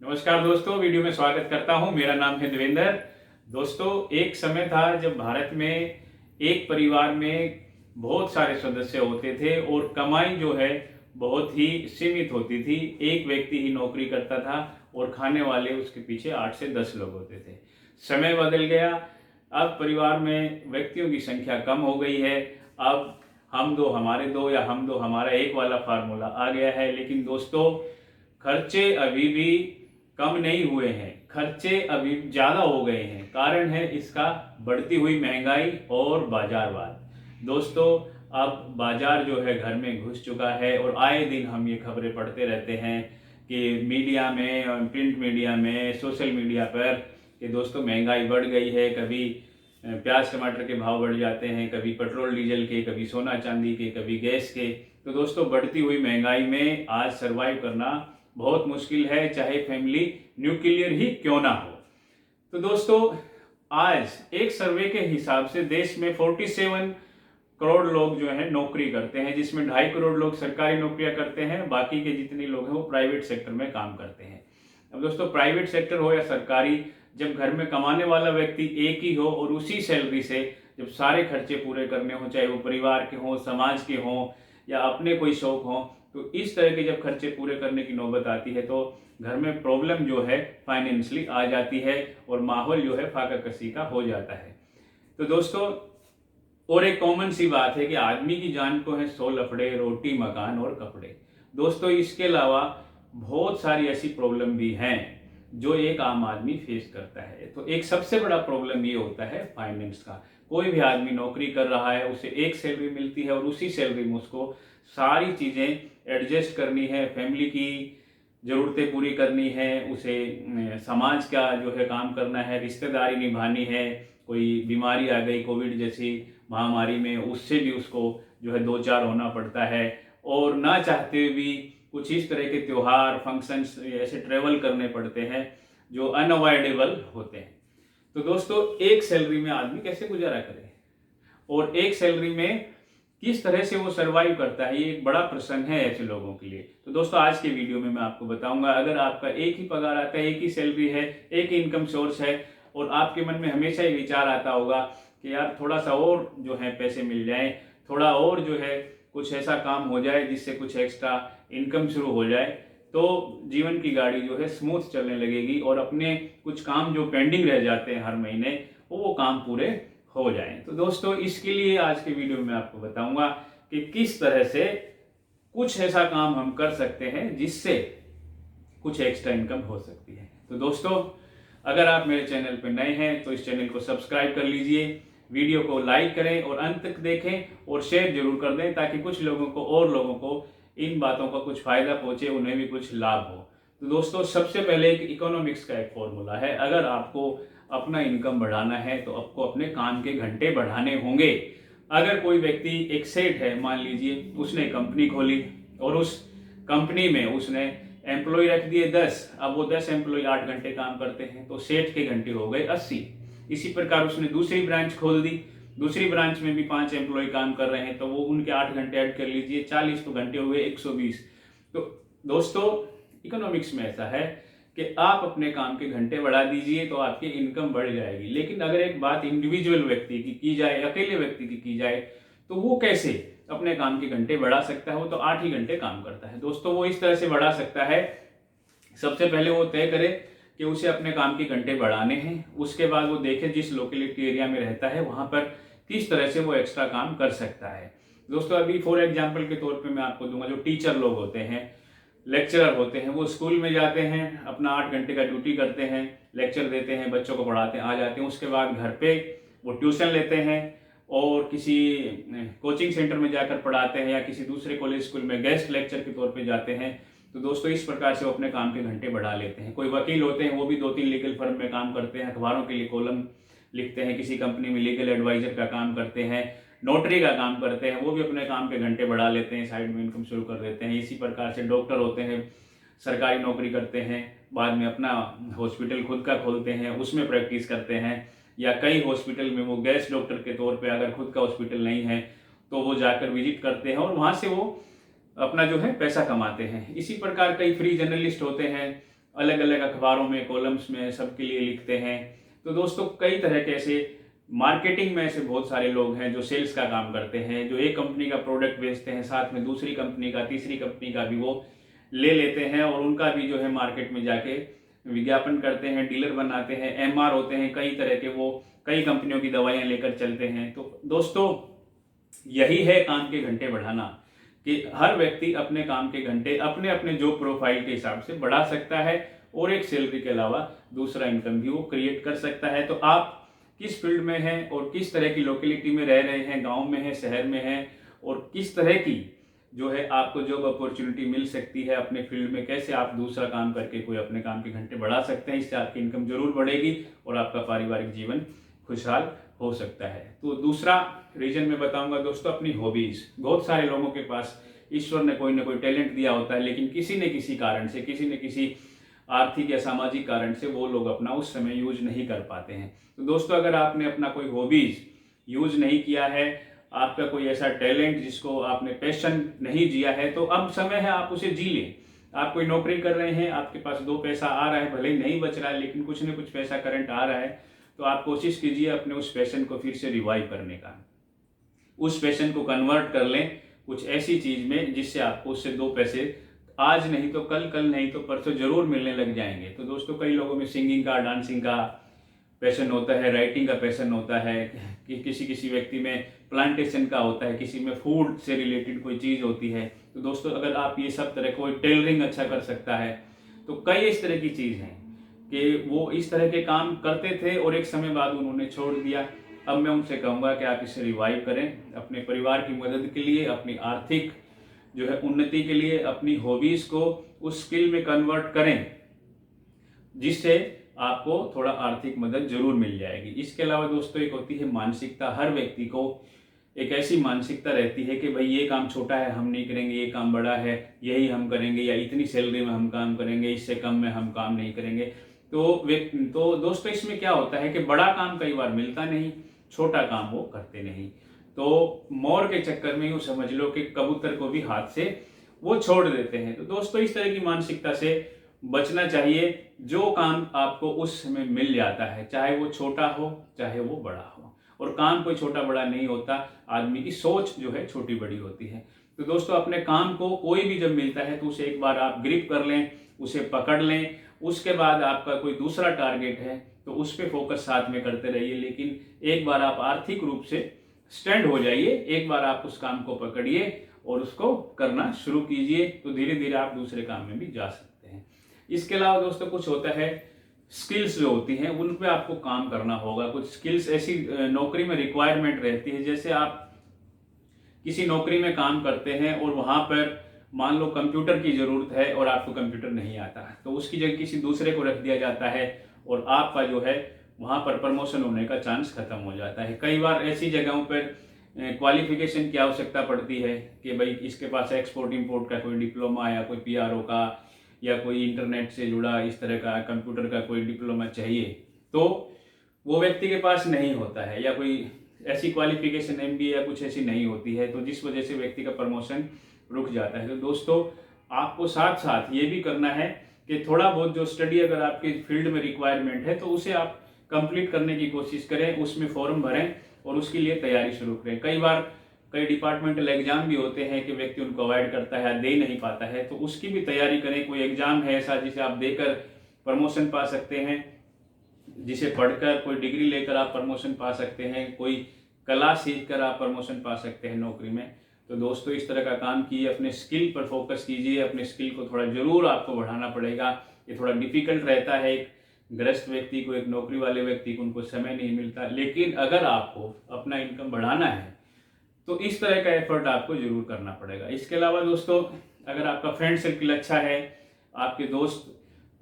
नमस्कार दोस्तों, वीडियो में स्वागत करता हूं। मेरा नाम है देवेंद्र। दोस्तों, एक समय था जब भारत में एक परिवार में बहुत सारे सदस्य होते थे और कमाई जो है बहुत ही सीमित होती थी। एक व्यक्ति ही नौकरी करता था और खाने वाले उसके पीछे 8 से 10 लोग होते थे। समय बदल गया। अब परिवार में व्यक्तियों की संख्या कम हो गई है। अब हम दो हमारे दो या हम दो हमारा एक वाला फार्मूला आ गया है। लेकिन दोस्तों, खर्चे अभी भी कम नहीं हुए हैं, खर्चे अभी ज़्यादा हो गए हैं। कारण है इसका बढ़ती हुई महंगाई और बाजारवाद। दोस्तों, अब बाजार जो है घर में घुस चुका है और आए दिन हम ये खबरें पढ़ते रहते हैं कि मीडिया में, प्रिंट मीडिया में, सोशल मीडिया पर कि दोस्तों महंगाई बढ़ गई है। कभी प्याज टमाटर के भाव बढ़ जाते हैं, कभी पेट्रोल डीजल के, कभी सोना चांदी के, कभी गैस के। तो दोस्तों, बढ़ती हुई महंगाई में आज सरवाइव करना बहुत मुश्किल है, चाहे फैमिली न्यूक्लियर ही क्यों ना हो। तो दोस्तों, आज एक सर्वे के हिसाब से देश में 47 करोड़ लोग जो है नौकरी करते हैं, जिसमें 2.5 करोड़ लोग सरकारी नौकरियां करते हैं। बाकी के जितने लोग हैं वो प्राइवेट सेक्टर में काम करते हैं। अब दोस्तों, प्राइवेट सेक्टर हो या सरकारी, जब घर में कमाने वाला व्यक्ति एक ही हो और उसी सैलरी से जब सारे खर्चे पूरे करने हो, चाहे वो परिवार के हों, समाज के हों या अपने कोई शौक हों, तो इस तरह के जब खर्चे पूरे करने की नौबत आती है तो घर में प्रॉब्लम जो है फाइनेंशियली आ जाती है और माहौल जो है फाका कसी का हो जाता है। तो दोस्तों, और एक कॉमन सी बात है कि आदमी की जान को है 100 लफड़े, रोटी मकान और कपड़े। दोस्तों, इसके अलावा बहुत सारी ऐसी प्रॉब्लम भी हैं जो एक आम आदमी फेस करता है। तो एक सबसे बड़ा प्रॉब्लम ये होता है फाइनेंस का। कोई भी आदमी नौकरी कर रहा है, उसे एक सैलरी मिलती है और उसी सैलरी में उसको सारी चीज़ें एडजस्ट करनी है, फैमिली की ज़रूरतें पूरी करनी है, उसे समाज का जो है काम करना है, रिश्तेदारी निभानी है। कोई बीमारी आ गई कोविड जैसी महामारी में, उससे भी उसको जो है दो चार होना पड़ता है। और ना चाहते हुए भी कुछ इस तरह के त्यौहार, फंक्शंस, ऐसे ट्रेवल करने पड़ते हैं जो अनअवॉइडेबल होते हैं। तो दोस्तों, एक सैलरी में आदमी कैसे गुजारा करे और एक सैलरी में किस तरह से वो सरवाइव करता है, ये एक बड़ा प्रश्न है ऐसे लोगों के लिए। तो दोस्तों, आज के वीडियो में मैं आपको बताऊंगा, अगर आपका एक ही पगार आता है, एक ही सैलरी है, एक ही इनकम सोर्स है और आपके मन में हमेशा ये विचार आता होगा कि यार थोड़ा सा और जो है पैसे मिल जाए, थोड़ा और जो है कुछ ऐसा काम हो जाए जिससे कुछ एक्स्ट्रा इनकम शुरू हो जाए, तो जीवन की गाड़ी जो है स्मूथ चलने लगेगी और अपने कुछ काम जो पेंडिंग रह जाते हैं हर महीने, वो काम पूरे हो जाएं। तो दोस्तों, इसके लिए आज के वीडियो में आपको बताऊंगा कि किस तरह से कुछ ऐसा काम हम कर सकते हैं जिससे कुछ एक्स्ट्रा इनकम हो सकती है। तो दोस्तों, अगर आप मेरे चैनल पर नए हैं तो इस चैनल को सब्सक्राइब कर लीजिए, वीडियो को लाइक करें और अंत तक देखें और शेयर जरूर कर दें ताकि कुछ लोगों को और लोगों को इन बातों का कुछ फायदा पहुंचे, उन्हें भी कुछ लाभ हो। तो दोस्तों, सबसे पहले एक इकोनॉमिक्स का एक फॉर्मूला है। अगर आपको अपना इनकम बढ़ाना है तो आपको अपने काम के घंटे बढ़ाने होंगे। अगर कोई व्यक्ति एक सेठ है, मान लीजिए उसने कंपनी खोली और उस कंपनी में उसने एम्प्लॉय रख दिए 10, अब वो 10 एम्प्लॉय 8 घंटे काम करते हैं तो सेठ के घंटे हो गए 80। इसी प्रकार उसने दूसरी ब्रांच खोल दी, दूसरी ब्रांच में भी 5 एम्प्लॉय काम कर रहे हैं तो वो उनके 8 घंटे ऐड कर लीजिए, 40 तो घंटे हो गए 120। तो दोस्तों, इकोनॉमिक्स में ऐसा है कि आप अपने काम के घंटे बढ़ा दीजिए तो आपकी इनकम बढ़ जाएगी। लेकिन अगर एक बात इंडिविजुअल व्यक्ति की जाए, अकेले व्यक्ति की जाए, तो वो कैसे अपने काम के घंटे बढ़ा सकता है? वो तो 8 ही घंटे काम करता है। दोस्तों, वो इस तरह से बढ़ा सकता है, सबसे पहले वो तय करे कि उसे अपने काम के घंटे बढ़ाने हैं। उसके बाद वो देखे जिस लोकेलिटी एरिया में रहता है वहां पर किस तरह से वो एक्स्ट्रा काम कर सकता है। दोस्तों, अभी फॉर एग्जाम्पल के तौर पे मैं आपको दूंगा, जो टीचर लोग होते हैं, लेक्चरर होते हैं, वो स्कूल में जाते हैं, अपना 8 घंटे का ड्यूटी करते हैं, लेक्चर देते हैं, बच्चों को पढ़ाते हैं, आ जाते हैं। उसके बाद घर पे वो ट्यूशन लेते हैं और किसी कोचिंग सेंटर में जाकर पढ़ाते हैं या किसी दूसरे कॉलेज स्कूल में गेस्ट लेक्चर के तौर पे जाते हैं। तो दोस्तों, इस प्रकार से वो अपने काम के घंटे बढ़ा लेते हैं। कोई वकील होते हैं, वो भी 2-3 लीगल फर्म में काम करते हैं, अखबारों के लिए कॉलम लिखते हैं, किसी कंपनी में लीगल एडवाइजर का काम करते हैं, नोटरी का काम करते हैं, वो भी अपने काम के घंटे बढ़ा लेते हैं, साइड में इनकम शुरू कर देते हैं। इसी प्रकार से डॉक्टर होते हैं, सरकारी नौकरी करते हैं, बाद में अपना हॉस्पिटल खुद का खोलते हैं, उसमें प्रैक्टिस करते हैं, या कई हॉस्पिटल में वो गेस्ट डॉक्टर के तौर पे, अगर खुद का हॉस्पिटल नहीं है तो वो जाकर विजिट करते हैं और वहाँ से वो अपना जो है पैसा कमाते हैं। इसी प्रकार कई फ्री जर्नलिस्ट होते हैं, अलग अलग अखबारों में, कॉलम्स में सबके लिए लिखते हैं। तो दोस्तों कई तरह के ऐसे मार्केटिंग में ऐसे बहुत सारे लोग हैं जो सेल्स का काम करते हैं, जो एक कंपनी का प्रोडक्ट बेचते हैं, साथ में दूसरी कंपनी का, तीसरी कंपनी का भी वो ले लेते हैं और उनका भी जो है मार्केट में जाके विज्ञापन करते हैं, डीलर बनाते हैं, एमआर होते हैं, कई तरह के वो कई कंपनियों की दवाइयाँ लेकर चलते हैं। तो दोस्तों यही है काम के घंटे बढ़ाना, कि हर व्यक्ति अपने काम के घंटे अपने अपने जॉब प्रोफाइल के हिसाब से बढ़ा सकता है और एक सैलरी के अलावा दूसरा इनकम भी वो क्रिएट कर सकता है। तो आप किस फील्ड में हैं और किस तरह की लोकेलिटी में रह रहे हैं, गांव में हैं, शहर में हैं, और किस तरह की जो है आपको जॉब अपॉर्चुनिटी मिल सकती है अपने फील्ड में, कैसे आप दूसरा काम करके कोई अपने काम के घंटे बढ़ा सकते हैं, इससे आपकी इनकम जरूर बढ़ेगी और आपका पारिवारिक जीवन खुशहाल हो सकता है। तो दूसरा रीजन मैं बताऊंगा दोस्तों, अपनी हॉबीज। बहुत सारे लोगों के पास ईश्वर ने कोई ना कोई टैलेंट दिया होता है, लेकिन किसी न किसी कारण से, किसी न किसी आर्थिक या सामाजिक कारण से वो लोग अपना उस समय यूज नहीं कर पाते हैं। तो दोस्तों अगर आपने अपना कोई हॉबीज यूज नहीं किया है, आपका कोई ऐसा टैलेंट जिसको आपने पैशन नहीं जिया है, तो अब समय है आप उसे जी लें। आप कोई नौकरी कर रहे हैं, आपके पास दो पैसा आ रहा है, भले ही नहीं बच रहा है लेकिन कुछ न कुछ पैसा करंट आ रहा है, तो आप कोशिश कीजिए अपने उस पैशन को फिर से रिवाइव करने का, उस पैशन को कन्वर्ट कर लें कुछ ऐसी चीज में जिससे आपको उससे दो पैसे आज नहीं तो कल, कल नहीं तो परसों जरूर मिलने लग जाएंगे। तो दोस्तों कई लोगों में सिंगिंग का, डांसिंग का पैशन होता है, राइटिंग का पैशन होता है, कि किसी किसी व्यक्ति में प्लांटेशन का होता है, किसी में फूड से रिलेटेड कोई चीज़ होती है। तो दोस्तों अगर आप ये सब तरह, कोई टेलरिंग अच्छा कर सकता है, तो कई इस तरह की चीज़ हैं कि वो इस तरह के काम करते थे और एक समय बाद उन्होंने छोड़ दिया। अब मैं उनसे कहूँगा कि आप इसे रिवाइव करें, अपने परिवार की मदद के लिए, अपनी आर्थिक जो है उन्नति के लिए, अपनी हॉबीज़ को उस स्किल में कन्वर्ट करें, जिससे आपको थोड़ा आर्थिक मदद जरूर मिल जाएगी। इसके अलावा दोस्तों एक होती है मानसिकता। हर व्यक्ति को एक ऐसी मानसिकता रहती है कि भाई ये काम छोटा है हम नहीं करेंगे, ये काम बड़ा है यही हम करेंगे, या इतनी सैलरी में हम काम करेंगे, इससे कम में हम काम नहीं करेंगे। तो दोस्तों इसमें क्या होता है कि बड़ा काम कई बार मिलता नहीं, छोटा काम वो करते नहीं। तो मोर के चक्कर में यूँ समझ लो कि कबूतर को भी हाथ से वो छोड़ देते हैं। तो दोस्तों इस तरह की मानसिकता से बचना चाहिए। जो काम आपको उस समय मिल जाता है, चाहे वो छोटा हो चाहे वो बड़ा हो, और काम कोई छोटा बड़ा नहीं होता, आदमी की सोच जो है छोटी बड़ी होती है। तो दोस्तों अपने काम को कोई भी जब मिलता है तो उसे एक बार आप ग्रिप कर लें, उसे पकड़ लें। उसके बाद आपका कोई दूसरा टारगेट है तो उस पर फोकस साथ में करते रहिए, लेकिन एक बार आप आर्थिक रूप से स्टैंड हो जाइए, एक बार आप उस काम को पकड़िए और उसको करना शुरू कीजिए, तो धीरे धीरे आप दूसरे काम में भी जा सकते हैं। इसके अलावा दोस्तों कुछ होता है, स्किल्स जो होती हैं उन पे आपको काम करना होगा। कुछ स्किल्स ऐसी नौकरी में रिक्वायरमेंट रहती है, जैसे आप किसी नौकरी में काम करते हैं और वहां पर मान लो कंप्यूटर की जरूरत है और आपको कंप्यूटर नहीं आता, तो उसकी जगह किसी दूसरे को रख दिया जाता है और आपका जो है वहां पर प्रमोशन होने का चांस खत्म हो जाता है। कई बार ऐसी जगहों पर क्वालिफिकेशन की आवश्यकता पड़ती है कि भाई इसके पास एक्सपोर्ट इंपोर्ट का कोई डिप्लोमा या कोई पीआरओ का या कोई इंटरनेट से जुड़ा इस तरह का कंप्यूटर का कोई डिप्लोमा चाहिए, तो वो व्यक्ति के पास नहीं होता है, या कोई ऐसी क्वालिफिकेशन एमबीए या कुछ ऐसी नहीं होती है, तो जिस वजह से व्यक्ति का प्रमोशन रुक जाता है। तो दोस्तों आपको साथ साथ ये भी करना है कि थोड़ा बहुत जो स्टडी अगर आपके फील्ड में रिक्वायरमेंट है तो उसे आप कंप्लीट करने की कोशिश करें, उसमें फॉर्म भरें और उसके लिए तैयारी शुरू करें। कई बार कई डिपार्टमेंटल एग्जाम भी होते हैं कि व्यक्ति उनको अवॉइड करता है, दे नहीं पाता है, तो उसकी भी तैयारी करें। कोई एग्जाम है ऐसा जिसे आप देकर प्रमोशन पा सकते हैं, जिसे पढ़कर कोई डिग्री लेकर आप प्रमोशन पा सकते हैं, कोई कला सीख कर आप प्रमोशन पा सकते हैं नौकरी में। तो दोस्तों इस तरह का काम कीजिए, अपने स्किल पर फोकस कीजिए, अपने स्किल को थोड़ा जरूर आपको बढ़ाना पड़ेगा। ये थोड़ा डिफिकल्ट रहता है, एक गृहस्थ व्यक्ति को, एक नौकरी वाले व्यक्ति को उनको समय नहीं मिलता, लेकिन अगर आपको अपना इनकम बढ़ाना है तो इस तरह का एफर्ट आपको जरूर करना पड़ेगा। इसके अलावा दोस्तों अगर आपका फ्रेंड सर्किल अच्छा है, आपके दोस्त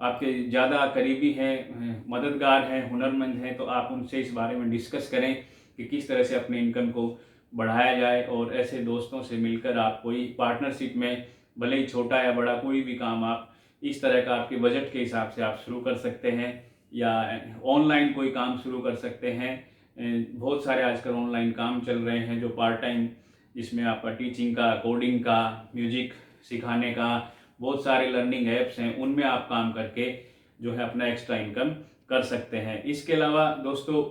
आपके ज़्यादा करीबी हैं, मददगार हैं, हुनरमंद हैं, तो आप उनसे इस बारे में डिस्कस करें कि किस तरह से अपने इनकम को बढ़ाया जाए। और ऐसे दोस्तों से मिलकर आप कोई पार्टनरशिप में, भले ही छोटा या बड़ा कोई भी काम आप इस तरह का आपके बजट के हिसाब से आप शुरू कर सकते हैं, या ऑनलाइन कोई काम शुरू कर सकते हैं। बहुत सारे आजकल ऑनलाइन काम चल रहे हैं जो पार्ट टाइम, जिसमें आपका टीचिंग का, कोडिंग का, म्यूजिक सिखाने का, बहुत सारे लर्निंग ऐप्स हैं, उनमें आप काम करके जो है अपना एक्स्ट्रा इनकम कर सकते हैं। इसके अलावा दोस्तों,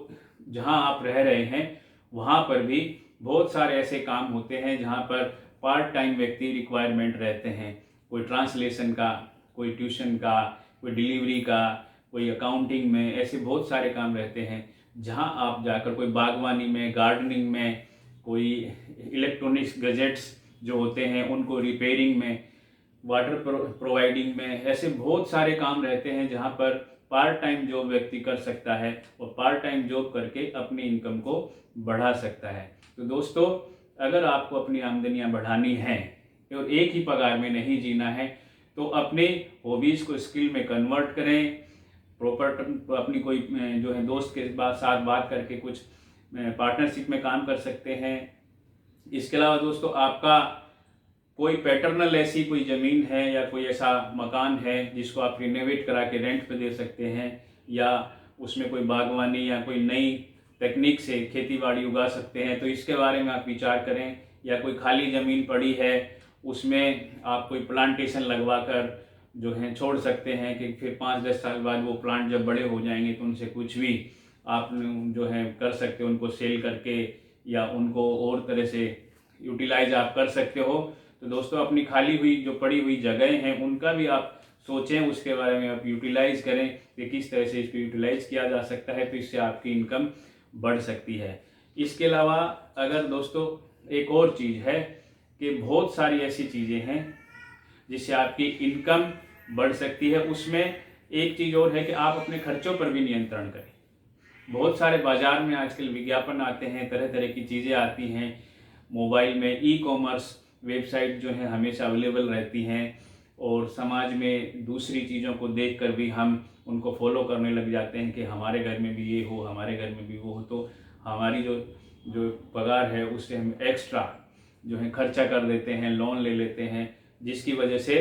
जहां आप रह रहे हैं वहां पर भी बहुत सारे ऐसे काम होते हैं जहां पर पार्ट टाइम व्यक्ति रिक्वायरमेंट रहते हैं। कोई ट्रांसलेशन का, कोई ट्यूशन का, कोई डिलीवरी का, कोई अकाउंटिंग में, ऐसे बहुत सारे काम रहते हैं जहां आप जाकर, कोई बागवानी में, गार्डनिंग में, कोई इलेक्ट्रॉनिक्स गैजेट्स जो होते हैं उनको रिपेयरिंग में, वाटर प्रोवाइडिंग में, ऐसे बहुत सारे काम रहते हैं जहां पर पार्ट टाइम जॉब व्यक्ति कर सकता है और पार्ट टाइम जॉब करके अपनी इनकम को बढ़ा सकता है। तो दोस्तों, अगर आपको अपनी आमदनियां बढ़ानी है और एक ही पगार में नहीं जीना है तो अपने हॉबीज़ को स्किल में कन्वर्ट करें। प्रॉपर अपनी कोई जो है दोस्त के साथ बात करके कुछ पार्टनरशिप में काम कर सकते हैं। इसके अलावा दोस्तों, आपका कोई पैटर्नल ऐसी कोई ज़मीन है या कोई ऐसा मकान है जिसको आप रिनोवेट करा के रेंट पे दे सकते हैं, या उसमें कोई बागवानी या कोई नई टेक्निक से खेतीबाड़ी उगा सकते हैं, तो इसके बारे में आप विचार करें। या कोई खाली ज़मीन पड़ी है उसमें आप कोई प्लांटेशन लगवा कर जो है छोड़ सकते हैं कि फिर 5-10 साल बाद वो प्लांट जब बड़े हो जाएंगे तो उनसे कुछ भी आप जो है कर सकते हो, उनको सेल करके या उनको और तरह से यूटिलाइज आप कर सकते हो। तो दोस्तों, अपनी खाली हुई जो पड़ी हुई जगह हैं उनका भी आप सोचें, उसके बारे में आप यूटिलाइज करें कि किस तरह से इसको यूटिलाइज किया जा सकता है, तो इससे आपकी इनकम बढ़ सकती है। इसके अलावा अगर दोस्तों एक और चीज़ है कि बहुत सारी ऐसी चीज़ें हैं जिससे आपकी इनकम बढ़ सकती है। उसमें एक चीज़ और है कि आप अपने खर्चों पर भी नियंत्रण करें। बहुत सारे बाज़ार में आजकल विज्ञापन आते हैं, तरह तरह की चीज़ें आती हैं, मोबाइल में ई-कॉमर्स वेबसाइट जो है हमेशा अवेलेबल रहती हैं और समाज में दूसरी चीज़ों को देखकर भी हम उनको फॉलो करने लग जाते हैं कि हमारे घर में भी ये हो, हमारे घर में भी वो हो, तो हमारी जो पगार है उससे हम एक्स्ट्रा जो है खर्चा कर देते हैं, लोन ले लेते हैं, जिसकी वजह से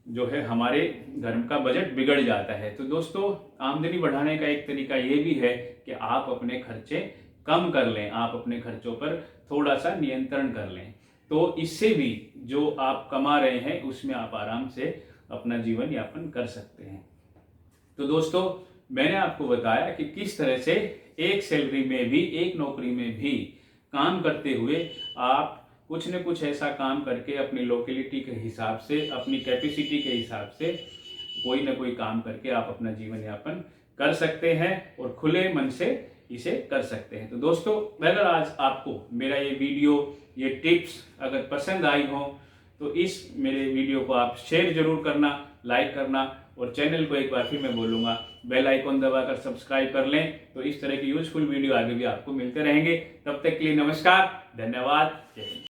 जो है हमारे घर का बजट बिगड़ जाता है। तो दोस्तों, आमदनी बढ़ाने का एक तरीका ये भी है कि आप अपने खर्चे कम कर लें, आप अपने खर्चों पर थोड़ा सा नियंत्रण कर लें, तो इससे भी जो आप कमा रहे हैं उसमें आप आराम से अपना जीवन यापन कर सकते हैं। तो दोस्तों, मैंने आपको बताया कि किस तरह से एक सैलरी में भी, एक नौकरी में भी काम करते हुए आप कुछ न कुछ ऐसा काम करके अपनी लोकेलिटी के हिसाब से, अपनी कैपेसिटी के हिसाब से कोई न कोई काम करके आप अपना जीवन यापन कर सकते हैं और खुले मन से इसे कर सकते हैं। तो दोस्तों, अगर आज आपको मेरा ये वीडियो, ये टिप्स अगर पसंद आई हो तो इस मेरे वीडियो को आप शेयर जरूर करना, लाइक करना और चैनल को एक बार फिर मैं बोलूँगा बेल आइकॉन दबाकर सब्सक्राइब कर लें, तो इस तरह की यूजफुल वीडियो आगे भी आपको मिलते रहेंगे। तब तक के लिए नमस्कार, धन्यवाद, जय हिंद।